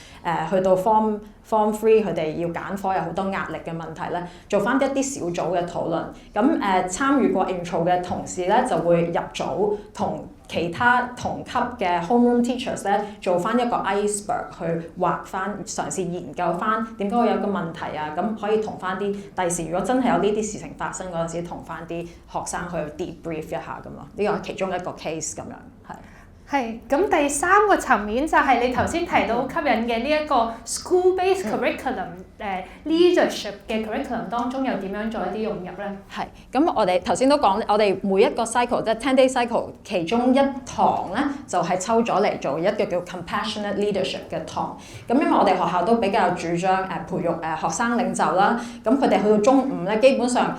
去到 form 3佢哋要揀科有好多壓力嘅問題咧，做翻一啲小組嘅討論。咁參與過 intro 嘅同事咧就會入組同其他同級嘅 homeroom teachers 咧做翻一個 iceberg 去畫翻，嘗試研究翻點解會有個問題啊，咁可以同翻啲第時如果真係有呢啲事情發生嗰陣時，同翻啲學生去 debrief 一下咁咯。呢個係其中一個 case 咁樣，係。係，咁第3個層面就係你頭先提到吸引嘅呢一個 school-based curriculum，leadership 嘅 curriculum 當中又點樣做一啲融入咧？係，咁我哋頭先都講，我哋每一個 cycle 即係 10-day cycle， 其中一堂咧就係抽咗嚟做一個叫 compassionate leadership 嘅堂。咁因為我哋學校都比較主張培育學生領袖啦，咁佢哋去到中5咧，基本上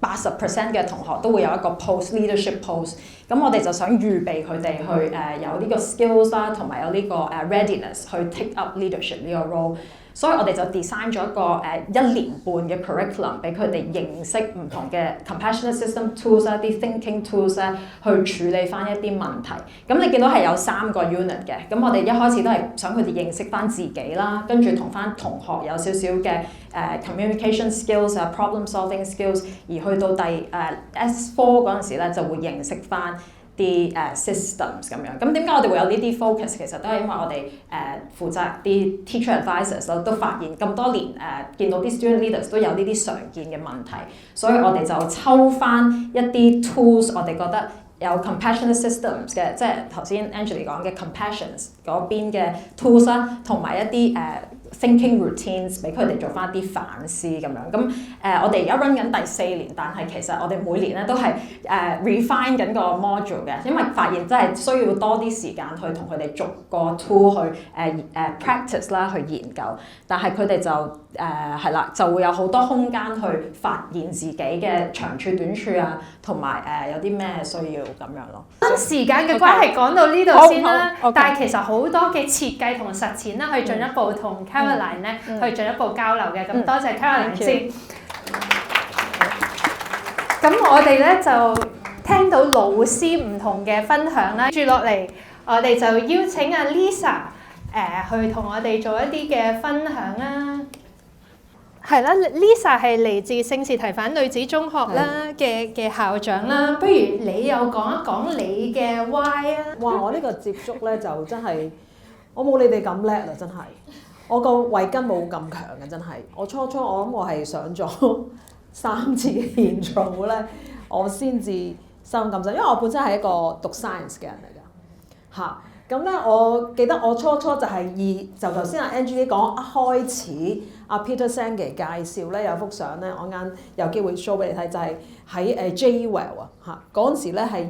80% 嘅同學都會有一個 leadership post， 咁我哋就想預備佢哋去有呢個 skills 啦，同埋有呢個readiness 去 take up leadership 呢個 role。所以我哋就 design 咗一個1年半嘅 curriculum 俾佢哋認識唔同嘅 compassionate system tools 一啲 thinking tools 咧，去處理翻一啲問題。咁你見到係有3個 unit 嘅，咁我哋一開始都係想佢哋認識翻自己啦，跟住同翻同學有少少嘅communication skills 啊 problem solving skills， 而去到第S4 嗰陣時咧就會認識翻啲systems 咁樣。咁點解我哋會有呢啲 focus？ 其實都係因為我哋負責啲 teacher advisors 都發現咁多年見到啲 student leaders 都有呢啲常見嘅問題，所以我哋就抽翻一啲 tools， 我哋覺得有 compassionate systems 嘅，即係頭先 Angeline 講嘅 compassions 嗰邊嘅 tools 啦，同埋一啲thinking routines 俾佢哋做翻啲反思咁樣。咁我哋而家 run 緊第4年，但係其實我哋每年咧都係refine 緊個 module 嘅，因為發現真係需要多啲時間去同佢哋逐個 tool 去practice 啦，去研究。但係佢哋就係啦，就會有好多空間去發現自己嘅長處短處啊，同埋有啲咩需要咁樣咯。時間嘅關係講到呢度先啦，好但係其實好多嘅設計同實踐啦，去進一步同 Caroline 咧去進一步交流嘅。咁多謝 Caroline 先。咁我哋咧就聽到老師唔同嘅分享啦，接住落嚟我哋就邀請阿 Lisa 去同我哋做一啲嘅分享啦。係啦 ，Lisa 係嚟自聖士提反女子中學啦嘅校長啦。不如你又講一講你嘅 why 啊？哇！我呢個接觸咧就真係，我冇你哋咁叻啦，真係。我個慧根冇咁強嘅，真係。我初我諗我係上咗3次嘅 intro 咧，我先至深咁深，因為我本身係一個讀 science 嘅人嚟㗎，嚇。咁咧，我記得我初就係就頭先阿 Angie 講一開始阿 Peter Senge 介紹咧有幅相咧，我啱有機會 show 俾你睇，就係喺JWell 啊嚇，嗰陣時咧係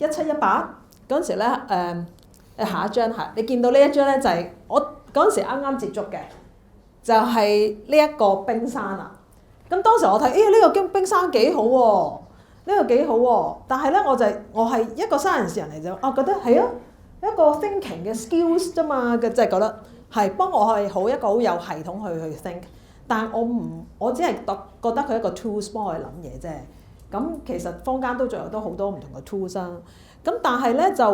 2017-18嗰陣時咧下一張係你見到呢一張咧就係我嗰陣時啱啱接觸嘅，就係呢一個冰山啊。咁當時我睇，呢個冰山幾好喎。呢個幾好喎，但係咧我係一個 science 人嚟啫，我覺得係啊一個 thinking 嘅 skills 啫嘛，即係覺得係幫我係好一個好有系統去 think， 但係我只係覺得佢一個 tools 幫我去諗嘢啫。咁其實坊間都仲有好多唔同嘅 tools 啊。咁但係咧就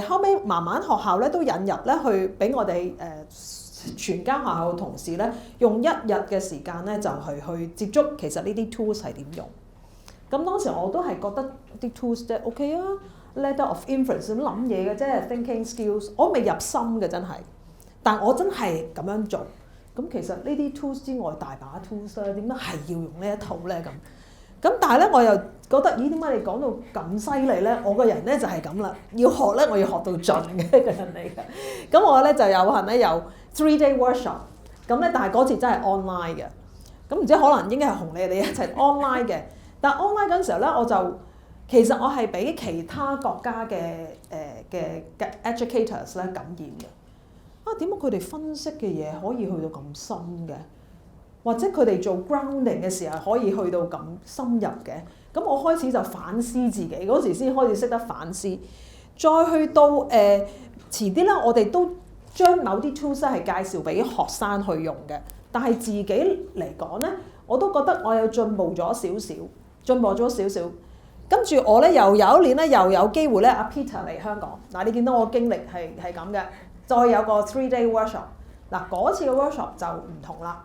後尾慢慢學校咧都引入咧去俾我哋全間學校嘅同事咧用1日嘅時間咧就去接觸其實呢啲 tools 係點用。咁當時我都係覺得啲 tools 啫 OK 啊 ，ladder of inference 咁諗嘢嘅啫 ，thinking skills， 我未入心嘅真係，但我真係咁樣做。咁其實呢啲 tools 之外，大把 tools 啦，點解係要用呢一套咧咁？但係咧我又覺得，咦點解你講到咁犀利咧？我個人咧就係咁啦，要學咧我要學到盡嘅一個人嚟嘅。咁我咧就有幸咧有 3-day workshop， 咁咧但係嗰次真係 online 嘅。咁唔知可能應該係同你哋一齊 online 嘅。但 online 嗰陣時候咧，其實我係俾其他國家嘅educators 咧感染嘅。點解佢哋分析嘅嘢可以去到咁深嘅？或者佢哋做 grounding 嘅時候可以去到咁深入嘅？咁我開始就反思自己，嗰時先開始識得反思。再去到遲啲咧，我哋都將某啲 tools 係介紹俾學生去用嘅。但係自己嚟講咧，我都覺得我有進步咗少少，跟住我咧又有一年咧又有機會咧，阿 Peter 嚟香港。嗱，你見到我經歷係咁嘅，再有個 3-day workshop。嗱，嗰次嘅 workshop 就唔同啦，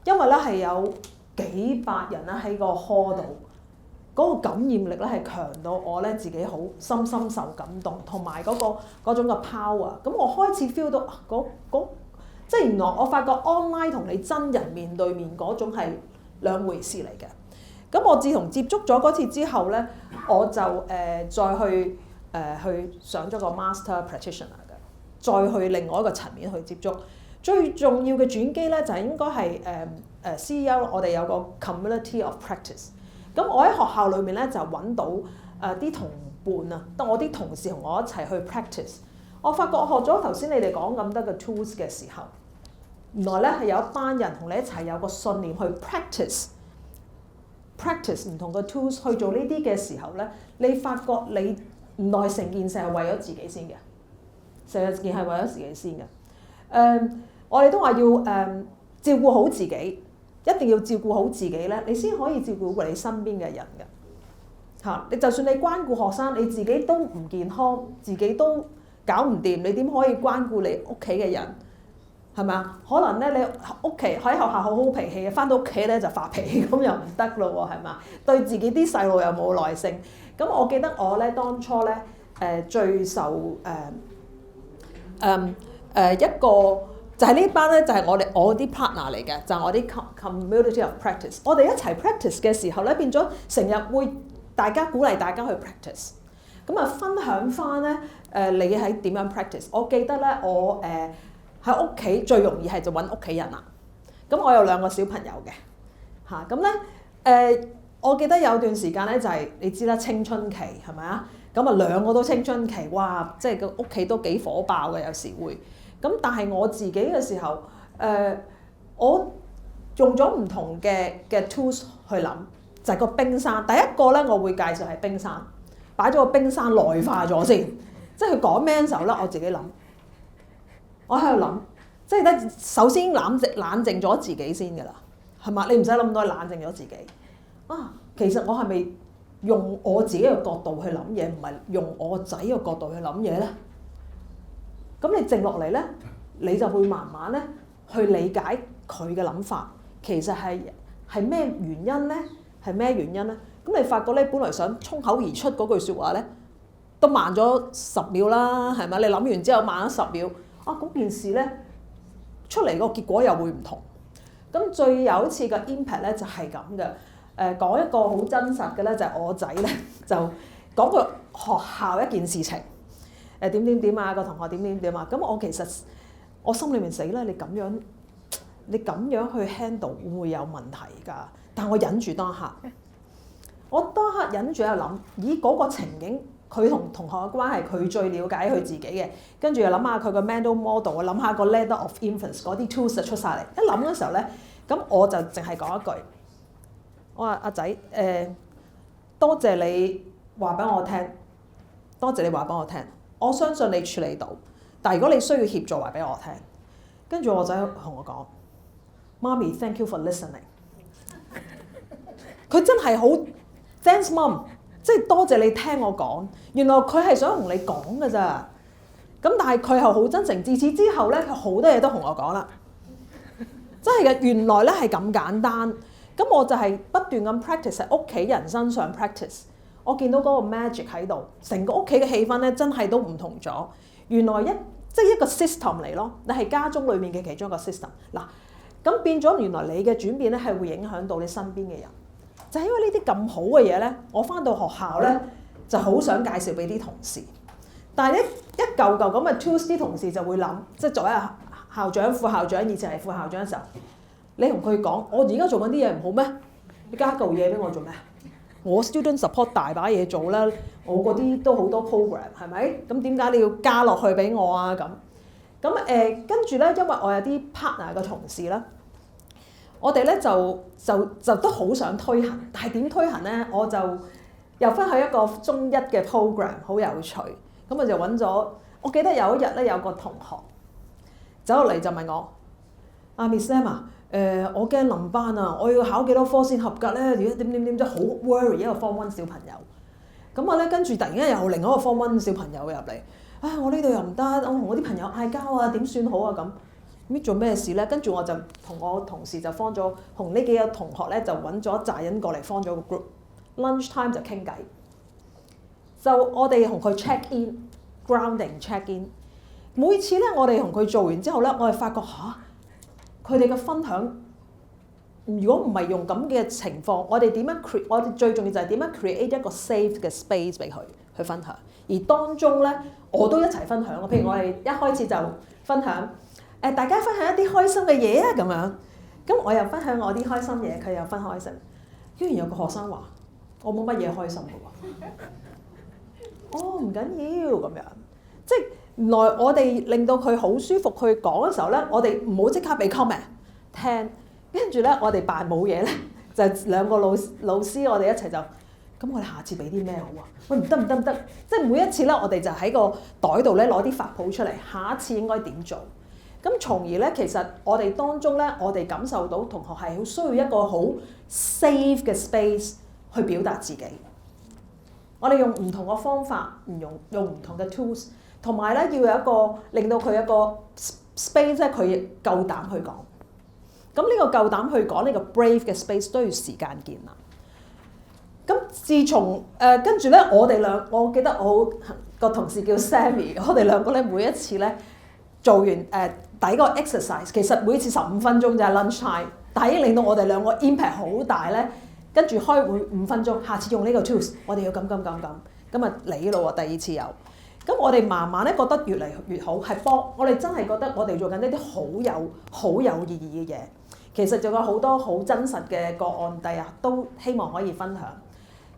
因為咧係有幾百人咧喺個 hall 度，嗰個感染力咧係強到我咧自己好深受感動，同埋嗰種嘅 power。咁我開始 feel 到即係原來我發覺 online 同你真人面對面嗰種係兩回事嚟嘅。咁我自從接觸咗嗰次之後咧，我就再去上咗個 master practitioner 嘅，再去另外一個層面去接觸。最重要嘅轉機咧就係應該係CEO， 我哋有個 community of practice。咁我喺學校裏面咧就揾到啲同伴啊，我啲同事同我一齊去 practice。我發覺我學咗頭先你哋講咁多嘅 tools 嘅時候，原來咧係有一班人同你一齊有個信念去 practice 唔同嘅 tools 去做呢啲嘅時候咧，你發覺你原來成件事係為咗自己先嘅，成件係為咗自己先嘅。我哋都話要照顧好自己，一定要照顧好自己咧，你先可以照顧過你身邊嘅人嘅嚇。你就算你關顧學生，你自己都唔健康，自己都搞唔掂，你點可以關顧你屋企嘅人？係咪啊？可能咧，你屋企喺學校好好脾氣嘅，翻到屋企咧就發脾氣，咁又唔得咯喎，係嘛？對自己啲細路又冇耐性。咁我記得我咧當初咧最受一個就係呢班咧，就係我啲 partner 嚟嘅，就係我啲 community of practice。我哋一齊 practice 嘅時候咧，變咗成日會大家鼓勵大家去 practice。咁啊，分享翻咧你喺點樣 practice？ 我記得咧，我喺屋企最容易係就揾屋企人啦。咁我有2個小朋友嘅嚇，咁咧我記得有段時間咧就係你知啦，青春期係咪啊？咁啊2個都青春期，哇！即係個屋企都幾火爆嘅，有時會。咁但係我自己嘅時候，我用咗唔同嘅 tools 去諗，就係個冰山。第一個咧，我會介紹係冰山，擺咗個冰山內化咗先。即係佢講咩嘅時候咧，我自己諗，我喺度諗，即係咧首先冷靜咗自己先㗎啦，係嘛？你唔使諗咁多，冷靜咗自己。啊，其實我係咪用我自己嘅角度去諗嘢，唔係用我個仔嘅角度去諗嘢咧？咁你靜落嚟咧，你就會慢慢咧去理解佢嘅諗法。其實係咩原因咧？係咩原因咧？咁你發覺咧，本來想衝口而出嗰句説話咧，都慢咗10秒啦，係咪？你諗完之後慢咗10秒，啊嗰件事咧出嚟個結果又會唔同。咁最有一次嘅 impact 咧就係咁嘅。講一個好真實嘅咧，就係我仔咧就講個學校一件事情。點啊，個同學點啊，咁我其實我心裏面死啦，你咁樣去 handle 會唔會有問題㗎？但係我忍住當刻，忍住喺度諗，咦嗰個情景佢同同學嘅關係，佢最了解佢自己嘅，跟住又諗下佢個 mental model， 我諗下個 ladder of influence 嗰啲 tools 就出晒嚟。一諗嘅時候咧，咁我就淨係講一句，我話阿仔多謝你話俾我聽，多謝你話俾我聽。我相信你處理到，但係如果你需要協助，話俾我聽。跟住我仔同我講，媽咪 ，thank you for listening。佢真係好 thanks mom， 即係多謝你聽我講。原來佢係想同你講㗎咋。咁但係佢係好真誠。自此之後咧，佢好多嘢都同我講啦。真係嘅，原來咧係咁簡單。咁我就係不斷咁 practice 喺屋企人身上 practice。我見到嗰個 magic 喺度，成個屋企嘅氣氛咧真係都唔同咗。原來即係一個 system 嚟咯，你係家中裡面嘅其中一個 system。嗱，咁變咗原來你嘅轉變咧係會影響到你身邊嘅人。就係因為呢啲咁好嘅嘢咧，我翻到學校咧就好想介紹俾啲同事。但係咧一嚿嚿咁嘅 tools，啲同事就會諗，即係作為校長、副校長，以前係副校長嘅時候，你同佢講：我而家做緊啲嘢唔好咩？你加嚿嘢俾我做咩？我 student support 大把嘢做啦，我嗰啲都好多 program 係咪？咁點解你要加落去俾我啊？咁跟住咧，因為我有啲 partner 嘅同事啦，我哋咧就都好想推行，但係點推行咧？我就又分享一個中一嘅 program， 好有趣。咁我就揾咗，我記得有一日咧有個同學走落嚟就問我：阿 Miss Lam 啊，我驚臨班啊，我要考幾多科先合格咧？如果點即係好 worry 一個 Form 1小朋友。咁我咧跟住突然間又另一個 Form 1小朋友入嚟，我呢度又唔得，我同我啲朋友嗌交啊，點算好啊咁？咁做咩事咧？跟住我就同我同事就 form 咗，同呢幾個同學咧就揾咗一紮人過嚟 form 咗個 group。lunch time 就傾偈，就我哋同佢 check in、grounding check in。每次咧我哋同佢做完之後咧，我哋發覺佢哋嘅分享，如果唔係用咁嘅情況，我哋點樣我哋最重要就係點樣 create 一個 safe 嘅 space 俾佢去分享。而當中咧，我都一齊分享。譬如我哋一開始就分享，大家分享一啲開心嘅嘢啊咁樣。咁我又分享我啲開心嘢，佢又分開心。居然有個學生話：我冇乜嘢開心嘅喎。唔緊要咁樣，即係原來我哋令到佢好舒服去講嘅時候咧，我哋唔好即刻俾 comment 聽，跟住咧我哋扮冇嘢咧，就兩個老師我哋一齊就，咁我哋下次俾啲咩好啊？喂，唔得，即係每一次咧我哋就喺個袋度咧攞啲法寶出嚟，下一次應該點做？咁從而咧，其實我哋當中咧，我哋感受到同學係好需要一個好 safe 嘅 space 去表達自己。我哋用唔同嘅方法，用唔同嘅 tools， 同埋咧要有一個令到佢一個 space 咧，佢夠膽去講。咁呢個夠膽去講呢個 brave 嘅 space 都要時間建立。咁自從跟住咧，我記得我個同事叫 Sammy， 我哋兩個咧每一次咧做完第一個 exercise， 其實每次15分鐘就係 lunch time， 但係已經令到我哋兩個 impact 好大咧。跟住開會5分鐘，下次用呢個 tools， 我哋要咁，咁啊嚟咯喎，第二次有。咁我哋慢慢咧覺得越嚟越好，係幫我哋真係覺得我哋做緊呢啲好有意義嘅嘢。其實仲有好多好真實嘅個案，第日都希望可以分享。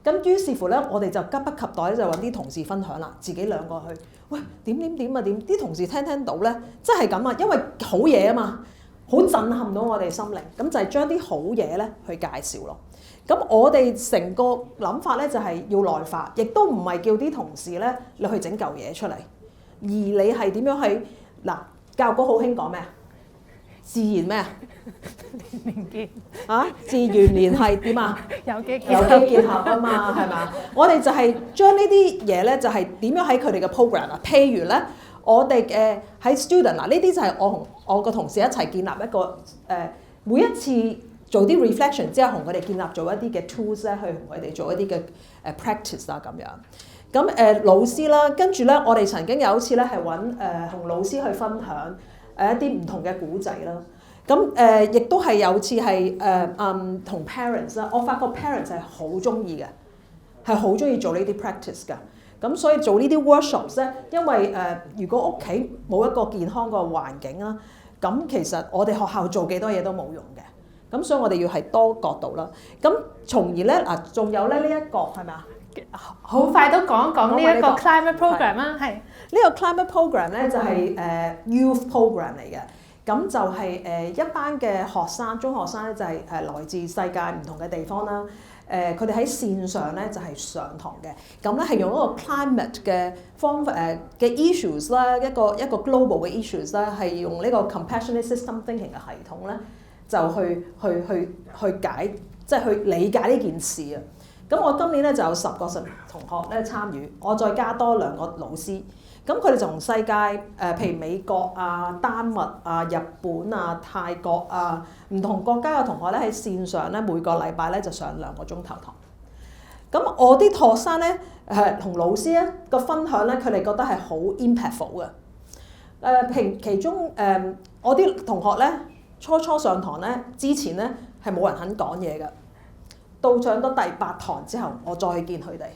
咁於是乎咧，我哋就急不及待咧，就揾啲同事分享啦。自己兩個去，喂點啊點？啲同事聽到咧，真係咁啊，因為好嘢啊嘛，好震撼到我哋心靈。咁就係將啲好嘢咧去介紹咯。咁我哋成個諗法咧就係要內化，亦都唔係叫啲同事咧你去整嚿嘢出嚟，而你係點樣去嗱？教育局好興講咩啊？自然咩啊？連結啊！自然聯繫點啊？有機結合啊嘛，係嘛？我哋就係將呢啲嘢咧，就係點樣喺佢哋嘅 program 啊？譬如咧，我哋喺 student 嗱，呢啲就係我同我個同事一齊建立一個每一次做啲 reflection 之後，同佢哋建立做一啲嘅 tools 咧，去同佢哋做一啲嘅practice 啊咁樣。咁老師啦，跟住咧，我哋曾經有一次咧係揾同老師去分享一啲唔同嘅古仔啦。咁亦都係有次係同 parents 啦，我發覺 parents 係好中意嘅，係好中意做呢啲 practice 㗎。咁所以做呢啲 workshops 咧，因為如果屋企冇一個健康個環境啦，咁其實我哋學校做幾多嘢都冇用嘅。咁所以我哋要係多角度啦。咁從而咧嗱，仲有咧呢一個係咪啊？好快都講一講呢一個 climate program 啦，係呢個 climate program 咧就係youth program 嚟嘅。咁就係一班嘅學生，中學生咧就係來自世界唔同嘅地方啦。佢哋喺線上咧就係上堂嘅。咁咧係用一個 climate 嘅方法嘅 issues 啦，一個 global 嘅 issues 啦，係用呢個 compassionate system thinking 嘅系統咧，就去解，即係去理解呢件事啊。咁我今年咧就有10個同學咧參與，我再加多2個老師。咁佢哋就從世界譬如美國啊、丹麥啊、日本啊、泰國啊，唔同國家嘅同學咧喺線上咧每個禮拜咧就上2個鐘頭堂。咁我啲學生咧同老師咧個分享咧，佢哋覺得係好 impactful 嘅。其中我啲同學咧初上堂咧之前咧係冇人肯講嘢嘅，到上到第8堂之後，我再見佢哋。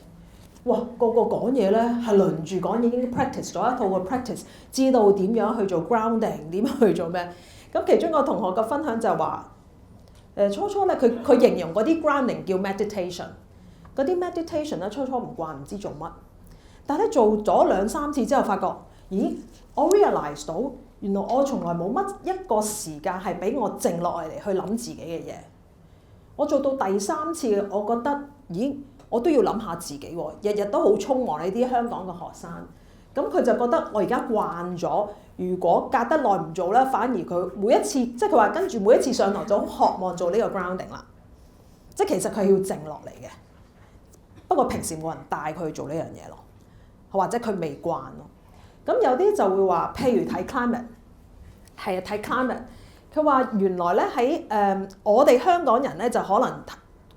哇！個講嘢咧係輪住講，已經 practice 咗一套個 practice， 知道點樣去做 grounding， 點樣去做咩？咁其中個同學嘅分享就話：初咧佢形容嗰啲 grounding 叫 meditation， 嗰啲 meditation 咧初唔慣，唔知做乜，但係咧做咗2-3次之後，發覺咦，我 realize 到原來我從來冇乜一個時間係俾我靜落嚟去諗自己嘅嘢。我做到第3次，我覺得咦，我都要諗下自己喎，日日都好匆忙呢啲香港嘅學生，咁佢就覺得我而家慣咗，如果隔得耐唔做咧，反而佢每一次，即係佢話跟住每一次上堂就好渴望做呢個 grounding 啦，即係其實佢要靜落嚟嘅，不過平時冇人帶佢去做呢樣嘢咯，或者佢未慣咯。咁有啲就會話，譬如睇 climate， 係啊睇 climate， 佢話原來咧喺我哋香港人咧就可能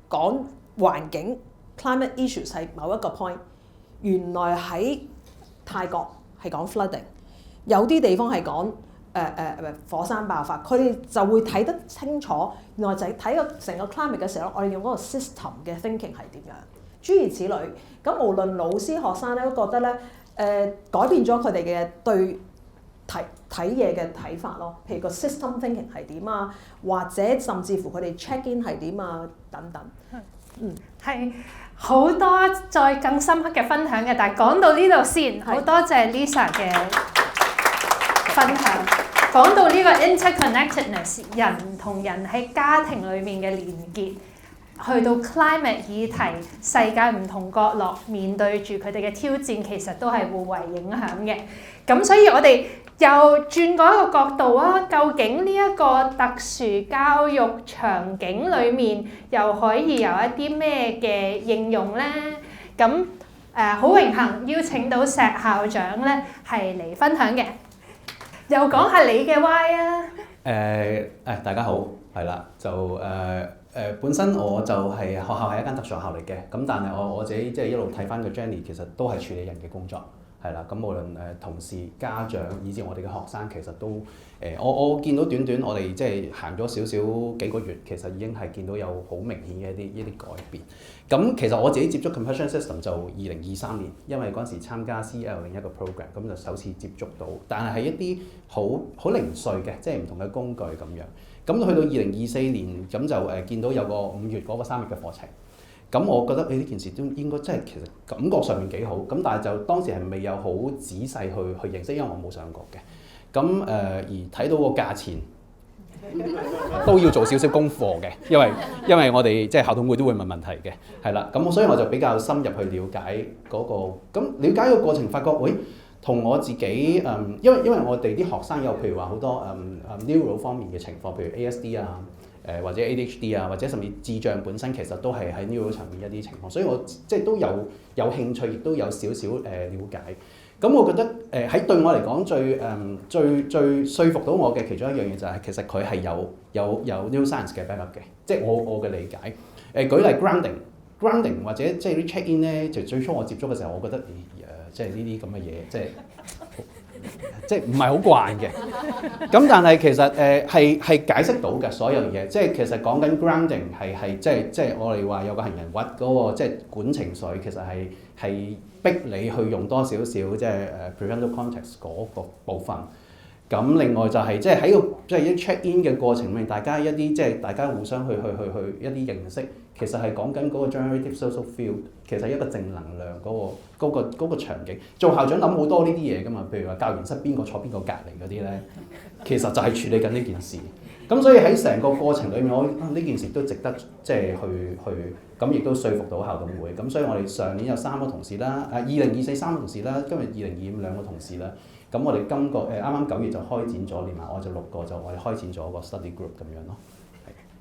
講環境。climate issues 係某一個 point， 原來喺泰國係講 flooding， 有啲地方係講火山爆發，佢哋就會睇得清楚。原來就係睇個成個 climate 嘅時候，我哋用嗰個 system 嘅 thinking 係點樣，諸如此類。咁無論老師學生咧都覺得咧改變咗佢哋嘅對睇嘢嘅睇法咯。譬如個 system thinking 係點啊，或者甚至乎佢哋 check in 係點啊等等。係好多再更深刻嘅分享嘅，但係講到呢度先，好多謝 Lisa 嘅分享。講到呢個 interconnectedness， 人同人喺家庭裏面嘅連結，去到 climate 議題，世界唔同角落面對住佢哋嘅挑戰，其實都係互為影響嘅。咁所以我哋又轉過一個角度啊，究竟呢一個特殊教育場景裏面又可以有一啲咩嘅應用咧？咁好榮幸邀請到石校長咧係嚟分享嘅，又講下你嘅 why 啊！大家好，係啦，就本身我就係學校係一間特殊學校嚟嘅，咁但係我自己即係一路睇翻個 journey，其實都係處理人嘅工作。係啦，咁無論同事、家長，以至我哋嘅學生，其實都我見到短我哋即係行咗少少幾個月，其實已經係見到有好明顯嘅一啲改變。咁其實我自己接觸 Compassion System 就2023年，因為嗰陣時參加 CEL 另一個 program，咁就首次接觸到，但係一啲好零碎嘅，即係唔同嘅工具咁樣。咁去到2024年，咁就見到有個5月嗰個3日嘅課程。咁我覺得呢件事都應該真係其實感覺上面幾好，咁但係就當時係未有好仔細去認識，因為我冇上過嘅。咁而睇到個價錢都要做少少功課嘅，因為我哋即係校董會都會問問題嘅，係啦。咁所以我就比較深入去了解嗰個，咁了解個過程，發覺同我自己因為我哋啲學生有譬如話好多neuro 方面嘅情況，譬如 ASD 啊。或者 ADHD 啊，或者甚至智障本身其實都係喺 neuro 層面一啲情況，所以我即係都有興趣，亦都有少少了解。咁我覺得喺對我嚟講最說服到我嘅其中一樣嘢就係其實佢係有 neuroscience 嘅 backup 嘅，即係我嘅理解。舉例 grounding 或者即係啲 check in 咧，就最初我接觸嘅時候，我覺得即係呢啲咁嘅嘢，即係唔係好慣嘅，咁但係其實係解釋到嘅所有嘢，即係其實講緊 grounding 係即係我哋話有個行人屈嗰個即係管情緒，其實係逼你去用多少少即係prefrontal cortex 嗰個部分。咁另外就係即係喺個即係一 check in 嘅過程裏面，大家一啲即係大家互相去一啲認識，其實係講緊嗰個 generative social field， 其實係一個正能量嗰個場景。做校長諗好多呢啲嘢㗎嘛，譬如話教員室邊個坐邊個隔離嗰啲咧，其實就係處理緊呢件事。咁所以喺成個過程裏面，我呢件事都值得即係去咁，亦都說服到校董會。咁所以我哋上年有3個同事啦，2024 3個同事啦，今日2025 2個同事啦。咁我哋今個啱啱9月就開展咗，連埋我就6個，就我哋開展咗個 study group 咁樣咯。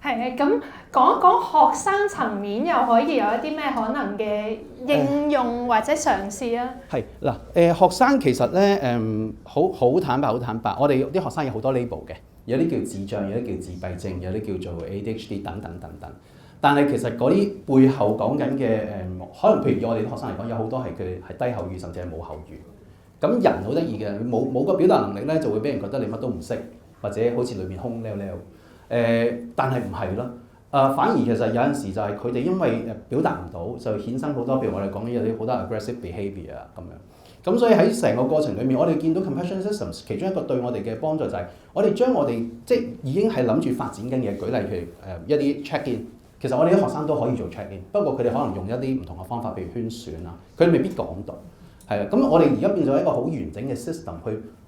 係咁講學生層面又可以有一啲咩可能嘅應用或者嘗試啊？係嗱學生其實咧好坦白，我哋啲學生有好多 label 嘅，有啲叫智障，有啲叫自閉症，有啲叫做 ADHD 等等。但係其實嗰啲背後講緊嘅可能譬如以我哋啲學生嚟講，有好多係佢係低口語，甚至係冇口語。咁人好得意嘅，冇個表達能力咧，就會俾人覺得你乜都唔識，或者好似裏面空溜溜。但係唔係咯？反而其實有陣時就係佢哋因為表達唔到，就衍生好多，譬如我哋講緊有啲好多 aggressive behaviour 啊咁樣。咁所以喺成個過程裏面，我哋見到 Compassion Systems 其中一個對我哋嘅幫助就係，我哋將我哋即係已經係諗住發展緊嘅，舉例譬如一啲 check in， 其實我哋啲學生都可以做 check in， 不過佢哋可能用一啲唔同嘅方法，譬如圈選啊，佢哋未必講到。係啊，咁我哋而家變咗一個好完整嘅 system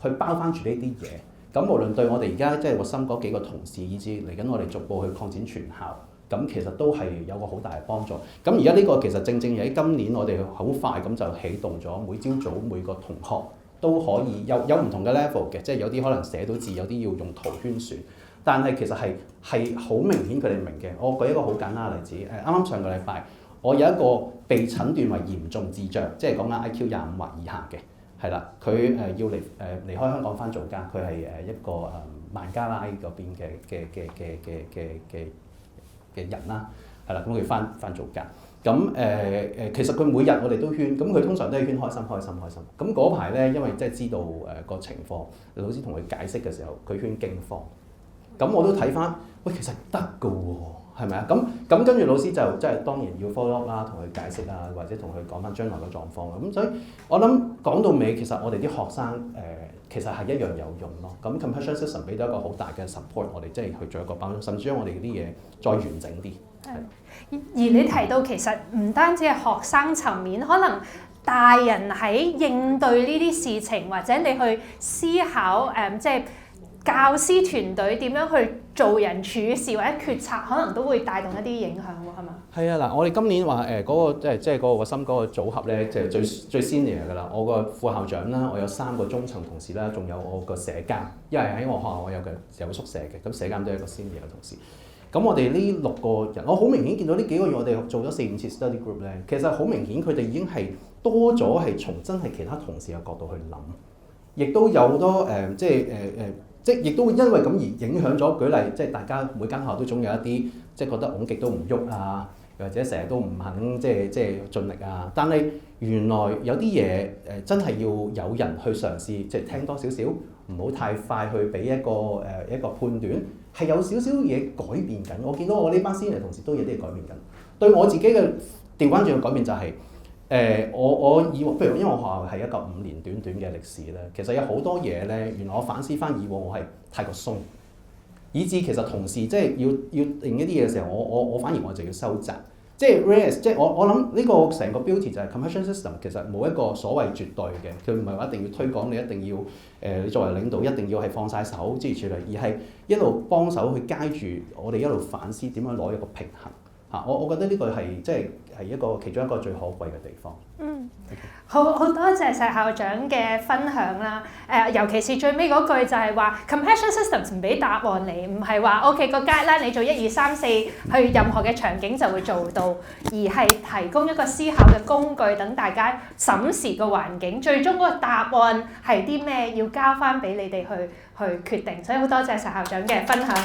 去包翻住呢啲嘢。咁無論對我哋而家即係核心嗰幾個同事，以至嚟緊我哋逐步去擴展全校，咁其實都係有個好大嘅幫助。咁而家呢個其實正喺今年我哋好快咁就啟動咗，每朝早每個同學都可以有唔同嘅 level 嘅，即係有啲可能寫到字，有啲要用圖圈選。但係其實係好明顯佢哋明嘅。我舉一個好簡單嘅例子，啱啱上個禮拜。我有一個被診斷為嚴重智障，即係講緊 IQ 25或以下嘅，係啦，佢要離開香港返做家，佢係一個孟加拉嗰邊嘅人啦，係啦，咁佢返做家，咁其實佢每日我哋都圈，咁佢通常都係圈開心，咁嗰排咧，因為即係知道個情況，老師同佢解釋嘅時候，佢圈驚慌，咁我都睇返，喂，其實得㗎喎。係咪啊？咁跟住老師就即係當然要 follow up 啦，同佢解釋啊，或者同佢講翻將來嘅狀況啊。咁所以我諗講到尾，其實我哋啲學生其實係一樣有用咯。咁 Compassion System 俾到一個好大嘅 support， 我哋即係去做一個包裝，甚至將我哋啲嘢再完整啲。而你提到其實唔單止係學生層面，可能大人喺應對呢啲事情，或者你去思考即係教師團隊點樣去做人處事或者決策，可能都會帶動一啲影響喎，係嘛？係啊，嗱，我哋今年話嗰個即係嗰個心嗰個組合咧，就係最 senior 㗎啦。我個副校長啦，我有3個中層同事啦，仲有我個社監，因為喺我學校我有宿舍嘅，咁社監都係一個 senior 嘅同事。咁我哋呢6個人，我好明顯見到呢幾個月我哋做咗4-5次 study group 咧，其實好明顯佢哋已經係多咗係從真係其他同事嘅角度去諗，亦都有好多即係亦都會因為咁而影響咗。舉例，即係大家每間學校都總有一啲即係覺得戇極都唔喐啊，又或者成日都唔肯即係盡力啊。但係原來有啲嘢真係要有人去嘗試，即係聽多少少，唔好太快去俾一個判斷，係有少少嘢改變緊。我見到我呢班 senior 同事都有啲嘢改變緊。對我自己嘅調翻轉嘅改變就係、我以往，譬如因為我學校係一個5年短嘅歷史咧，其實有好多嘢咧，原來我反思翻以往我係太過鬆，以至其實同事即係要定一啲嘢嘅時候，我反而我就要收窄。即係 RAS， 即係我諗呢個成個標題就係 compassion system， 其實冇一個所謂絕對嘅，佢唔係話一定要推廣，你一定要你作為領導一定要係放晒手之類處理，而係一路幫手去街住我哋一路反思點樣攞一個平衡嚇。我覺得呢個係即係一個其中一個最可貴嘅地方。好多謝石校長嘅分享啦。尤其是最尾嗰句就係話 compassion systems 唔俾答案你，唔係話 OK 個 guideline 你做1、2、3、4去任何嘅場景就會做到，而係提供一個思考嘅工具，等大家審視個環境，最終嗰個答案係啲咩，要交翻俾你哋去決定。所以好多謝石校長嘅分享。